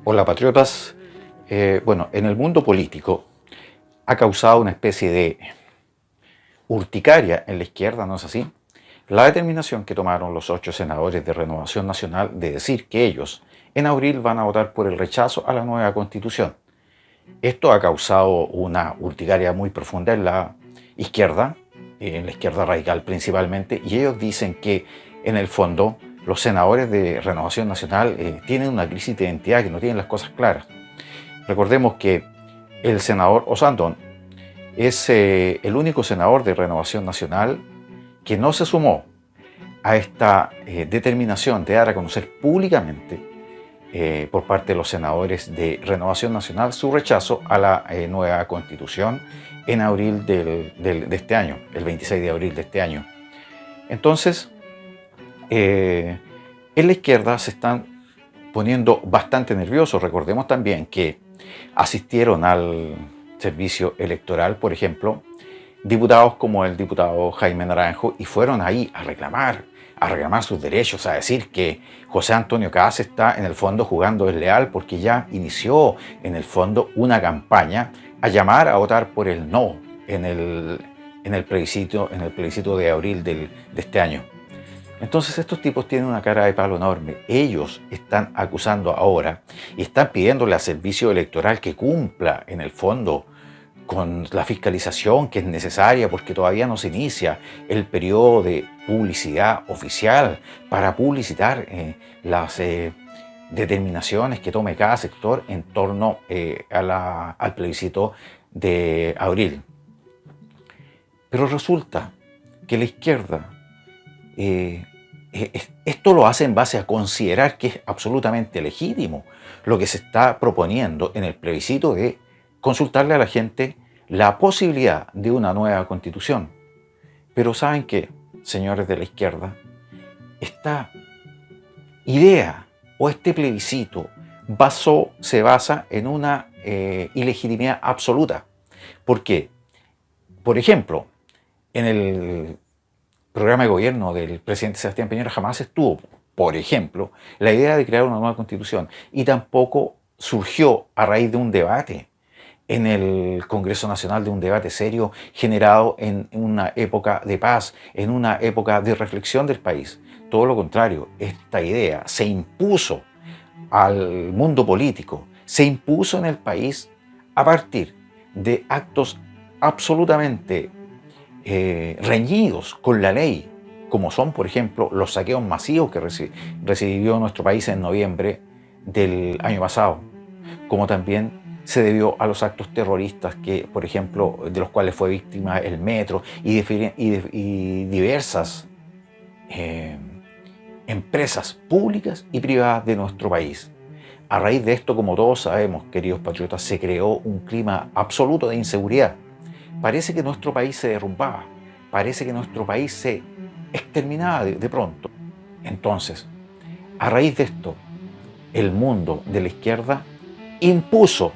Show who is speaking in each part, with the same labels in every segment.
Speaker 1: Hola patriotas. Bueno, en el mundo político ha causado una especie de urticaria en la izquierda, ¿no es así? La determinación que tomaron los 8 senadores de Renovación Nacional de decir que ellos en abril van a votar por el rechazo a la nueva constitución. Esto ha causado una urticaria muy profunda en la izquierda radical principalmente, y ellos dicen que en el fondo los senadores de Renovación Nacional tienen una crisis de identidad, que no tienen las cosas claras. Recordemos que el senador Osandón es el único senador de Renovación Nacional que no se sumó a esta determinación de dar a conocer públicamente por parte de los senadores de Renovación Nacional su rechazo a la nueva constitución en abril de este año, el 26 de abril de este año. Entonces, en la izquierda se están poniendo bastante nerviosos. Recordemos también que asistieron al servicio electoral, por ejemplo, diputados como el diputado Jaime Naranjo, y fueron ahí a reclamar sus derechos, a decir que José Antonio Kast está en el fondo jugando desleal porque ya inició en el fondo una campaña a llamar a votar por el no en el plebiscito de abril de este año. Entonces estos tipos tienen una cara de palo enorme. Ellos están acusando ahora y están pidiéndole al servicio electoral que cumpla en el fondo con la fiscalización que es necesaria, porque todavía no se inicia el periodo de publicidad oficial para publicitar las determinaciones que tome cada sector en torno al plebiscito de abril. Pero resulta que la izquierda esto lo hace en base a considerar que es absolutamente legítimo lo que se está proponiendo en el plebiscito de consultarle a la gente la posibilidad de una nueva constitución. Pero ¿saben qué, señores de la izquierda? Esta idea o este plebiscito se basa en una ilegitimidad absoluta. ¿Por qué? Por ejemplo, en el programa de gobierno del presidente Sebastián Piñera jamás estuvo, por ejemplo, la idea de crear una nueva constitución, y tampoco surgió a raíz de un debate en el Congreso Nacional, de un debate serio generado en una época de paz, en una época de reflexión del país. Todo lo contrario, esta idea se impuso al mundo político, se impuso en el país a partir de actos absolutamente reñidos con la ley, como son, por ejemplo, los saqueos masivos que recibió nuestro país en noviembre del año pasado, como también se debió a los actos terroristas que, por ejemplo, de los cuales fue víctima el metro y diversas empresas públicas y privadas de nuestro país. A raíz de esto, como todos sabemos, queridos patriotas, se creó un clima absoluto de inseguridad. Parece que nuestro país se derrumbaba, parece que nuestro país se exterminaba de pronto. Entonces, a raíz de esto, el mundo de la izquierda impuso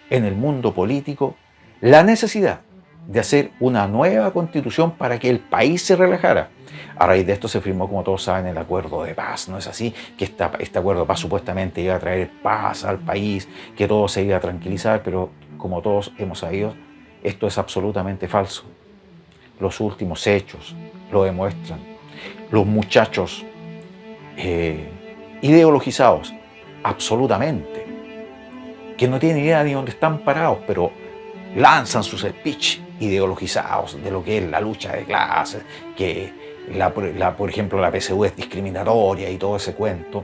Speaker 1: en el mundo político la necesidad de hacer una nueva constitución para que el país se relajara. A raíz de esto se firmó, como todos saben, el acuerdo de paz. ¿No es así? Que este acuerdo de paz supuestamente iba a traer paz al país, que todo se iba a tranquilizar, pero como todos hemos sabido, esto es absolutamente falso. Los últimos hechos lo demuestran. Los muchachos ideologizados, absolutamente, que no tienen idea ni dónde están parados, pero lanzan sus speech ideologizados de lo que es la lucha de clases, que por ejemplo la PSU es discriminatoria y todo ese cuento,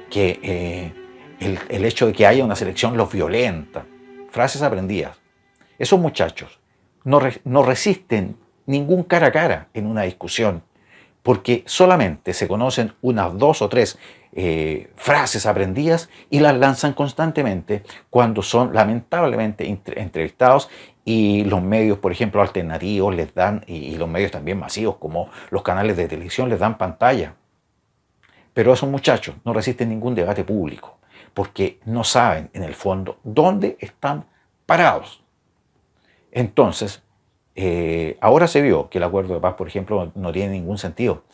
Speaker 1: que el hecho de que haya una selección los violenta. Frases aprendidas. Esos muchachos no resisten ningún cara a cara en una discusión, porque solamente se conocen unas 2 o 3 frases aprendidas y las lanzan constantemente cuando son lamentablemente entrevistados, y los medios, por ejemplo, alternativos les dan, y los medios también masivos como los canales de televisión, les dan pantalla. Pero esos muchachos no resisten ningún debate público porque no saben en el fondo dónde están parados. Entonces, ahora se vio que el acuerdo de paz, por ejemplo, no tiene ningún sentido,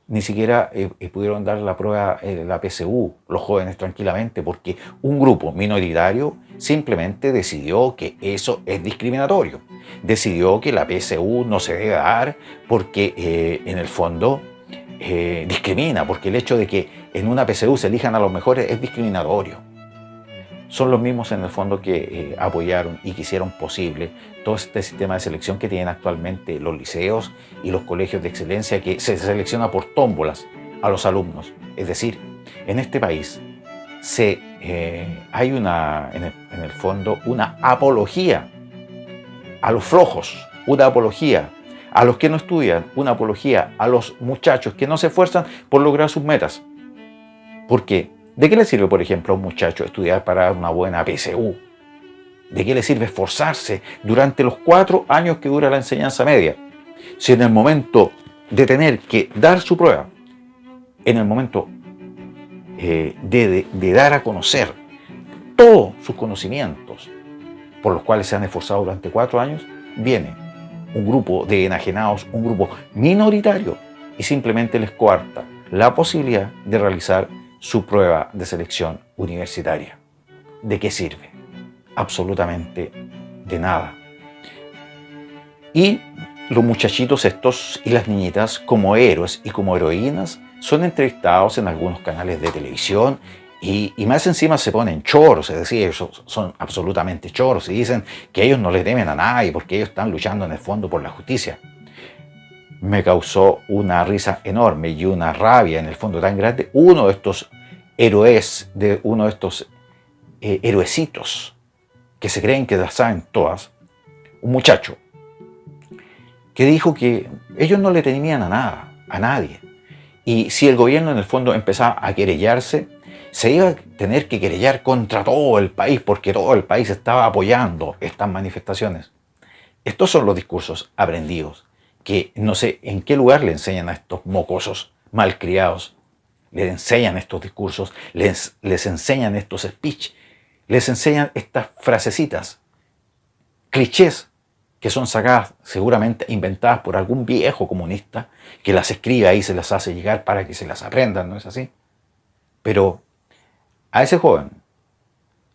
Speaker 1: ni siquiera pudieron dar la prueba, la PSU, los jóvenes tranquilamente, porque un grupo minoritario simplemente decidió que eso es discriminatorio. Decidió que la PSU no se debe dar porque en el fondo discrimina, porque el hecho de que en una PSU se elijan a los mejores es discriminatorio. Son los mismos en el fondo que apoyaron y que hicieron posible todo este sistema de selección que tienen actualmente los liceos y los colegios de excelencia, que se selecciona por tómbolas a los alumnos. Es decir, en este país hay en el fondo una apología a los flojos, una apología a los que no estudian, una apología a los muchachos que no se esfuerzan por lograr sus metas. ¿Por qué? ¿De qué le sirve, por ejemplo, a un muchacho estudiar para una buena PSU? ¿De qué le sirve esforzarse durante los 4 años que dura la enseñanza media? Si en el momento de tener que dar su prueba, en el momento de dar a conocer todos sus conocimientos por los cuales se han esforzado durante 4 años, viene un grupo de enajenados, un grupo minoritario, y simplemente les coarta la posibilidad de realizar su prueba de selección universitaria. ¿De qué sirve? Absolutamente de nada. Y los muchachitos estos y las niñitas, como héroes y como heroínas, son entrevistados en algunos canales de televisión y más encima se ponen choros, es decir, ellos son absolutamente choros y dicen que ellos no le temen a nadie porque ellos están luchando en el fondo por la justicia. Me causó una risa enorme y una rabia en el fondo tan grande uno de estos héroes, uno de estos héroecitos que se creen que las saben todas, un muchacho que dijo que ellos no le temían a nada, a nadie, y si el gobierno en el fondo empezaba a querellarse, se iba a tener que querellar contra todo el país porque todo el país estaba apoyando estas manifestaciones. Estos son los discursos aprendidos que no sé en qué lugar le enseñan a estos mocosos malcriados. Les enseñan estos discursos, les enseñan estos speech, les enseñan estas frasecitas, clichés que son sacadas, seguramente inventadas por algún viejo comunista que las escribe ahí y se las hace llegar para que se las aprendan, ¿no es así? Pero a ese joven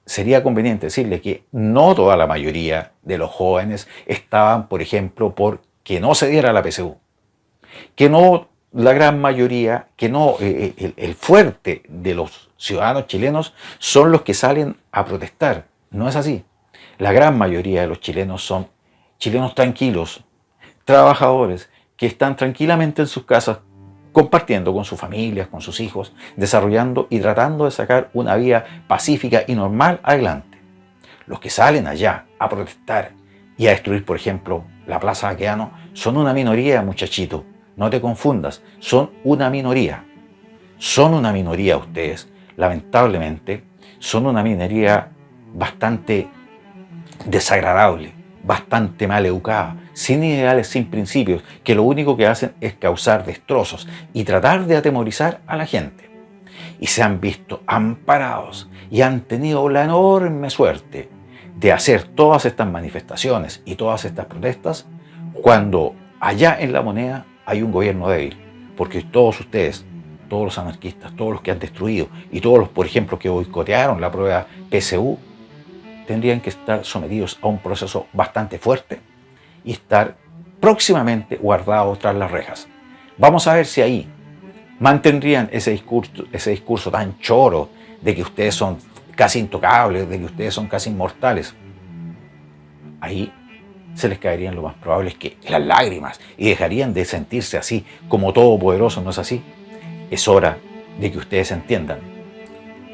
Speaker 1: sería conveniente decirle que no toda la mayoría de los jóvenes estaban, por ejemplo, por que no se diera la PSU, que no la gran mayoría, que no el fuerte de los ciudadanos chilenos son los que salen a protestar. No es así. La gran mayoría de los chilenos son chilenos tranquilos, trabajadores, que están tranquilamente en sus casas, compartiendo con sus familias, con sus hijos, desarrollando y tratando de sacar una vida pacífica y normal adelante. Los que salen allá a protestar y a destruir, por ejemplo, la Plaza Baqueano, son una minoría, muchachito. No te confundas, son una minoría. Son una minoría ustedes, lamentablemente, son una minoría bastante desagradable, bastante mal educada, sin ideales, sin principios, que lo único que hacen es causar destrozos y tratar de atemorizar a la gente. Y se han visto amparados y han tenido la enorme suerte de hacer todas estas manifestaciones y todas estas protestas cuando allá en La Moneda hay un gobierno débil, porque todos ustedes, todos los anarquistas, todos los que han destruido y todos los, por ejemplo, que boicotearon la prueba PSU, tendrían que estar sometidos a un proceso bastante fuerte y estar próximamente guardados tras las rejas. Vamos a ver si ahí mantendrían ese discurso tan choro de que ustedes son casi intocables, de que ustedes son casi inmortales. Ahí se les caerían lo más probable es que las lágrimas y dejarían de sentirse así como todopoderosos, ¿no es así? Es hora de que ustedes entiendan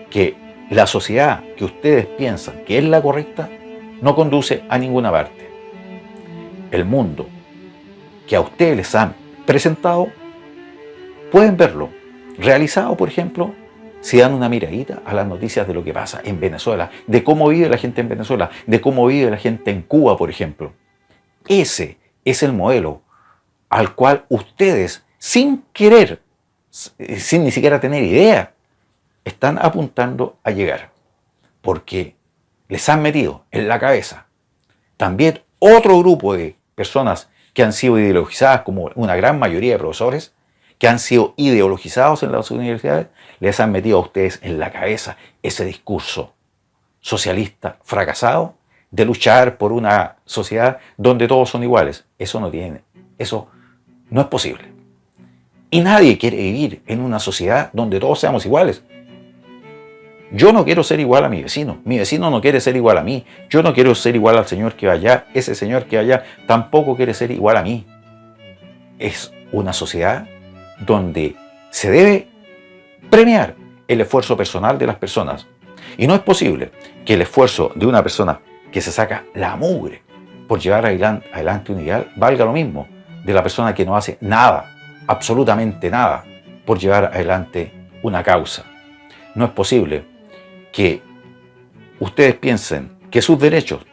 Speaker 1: que la sociedad que ustedes piensan que es la correcta no conduce a ninguna parte. El mundo que a ustedes les han presentado, pueden verlo realizado, por ejemplo, si dan una miradita a las noticias de lo que pasa en Venezuela, de cómo vive la gente en Venezuela, de cómo vive la gente en Cuba, por ejemplo. Ese es el modelo al cual ustedes, sin querer, sin ni siquiera tener idea, están apuntando a llegar. Porque les han metido en la cabeza también otro grupo de personas que han sido ideologizadas como una gran mayoría de profesores, que han sido ideologizados en las universidades, les han metido a ustedes en la cabeza ese discurso socialista fracasado de luchar por una sociedad donde todos son iguales. Eso no es posible. Y nadie quiere vivir en una sociedad donde todos seamos iguales. Yo no quiero ser igual a mi vecino no quiere ser igual a mí, yo no quiero ser igual al señor que va allá, ese señor que va allá tampoco quiere ser igual a mí. Es una sociedad donde se debe premiar el esfuerzo personal de las personas. Y no es posible que el esfuerzo de una persona que se saca la mugre por llevar adelante un ideal valga lo mismo de la persona que no hace nada, absolutamente nada, por llevar adelante una causa. No es posible que ustedes piensen que sus derechos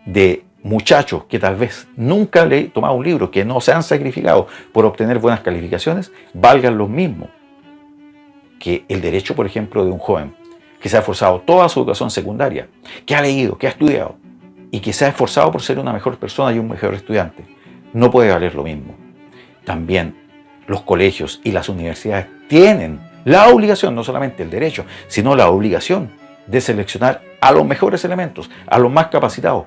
Speaker 1: de muchachos que tal vez nunca han tomado un libro, que no se han sacrificado por obtener buenas calificaciones, valgan los mismos que el derecho, por ejemplo, de un joven que se ha esforzado toda su educación secundaria, que ha leído, que ha estudiado y que se ha esforzado por ser una mejor persona y un mejor estudiante. No puede valer lo mismo. También los colegios y las universidades tienen la obligación, no solamente el derecho, sino la obligación de seleccionar a los mejores elementos, a los más capacitados.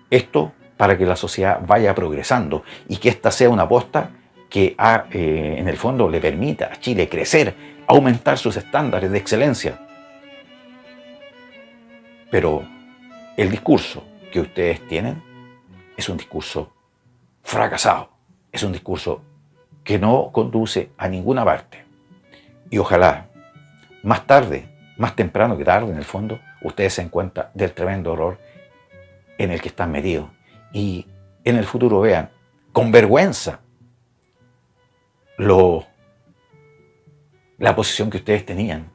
Speaker 1: Esto para que la sociedad vaya progresando y que esta sea una aposta que en el fondo le permita a Chile crecer, aumentar sus estándares de excelencia. Pero el discurso que ustedes tienen es un discurso fracasado, es un discurso que no conduce a ninguna parte. Y ojalá, más tarde, más temprano que tarde en el fondo, ustedes se den cuenta del tremendo error en el que están metidos. Y en el futuro vean con vergüenza la posición que ustedes tenían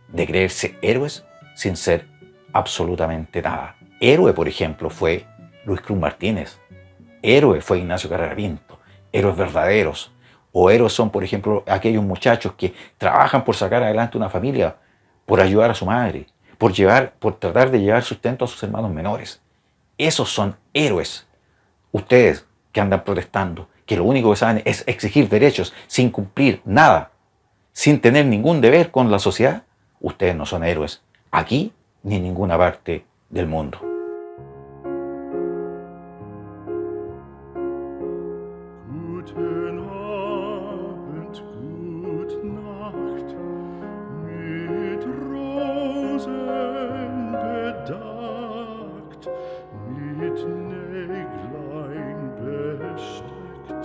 Speaker 1: de creerse héroes sin ser absolutamente nada. Héroe, por ejemplo, fue Luis Cruz Martínez. Héroe fue Ignacio Carrera Pinto. Héroes verdaderos. O héroes son, por ejemplo, aquellos muchachos que trabajan por sacar adelante una familia, por ayudar a su madre, por tratar de llevar sustento a sus hermanos menores. Esos son héroes. Ustedes que andan protestando, que lo único que saben es exigir derechos sin cumplir nada, sin tener ningún deber con la sociedad, ustedes no son héroes, aquí ni en ninguna parte del mundo.
Speaker 2: Guten Abend, gute Nacht, mit Rosen bedeckt, mit Näglein besteckt,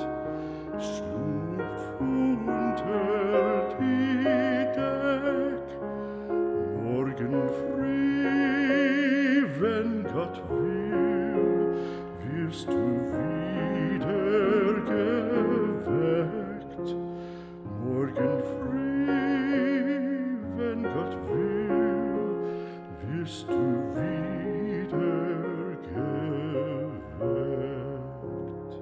Speaker 2: schlupf unter die Deck, morgen früh, wenn Gott will, wirst du wieder geweckt. Morgen früh, wenn Gott will, wirst du wieder geweckt.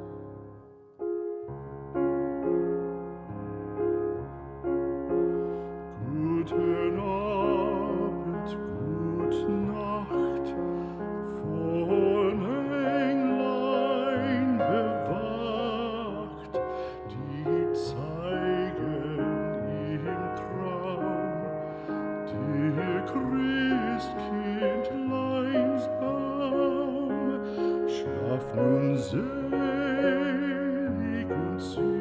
Speaker 2: Guten Abend, gute Nacht, von Englein bewacht, die zeigen im Traum der Christkindleins Baum. Schlaf nun selig und süß.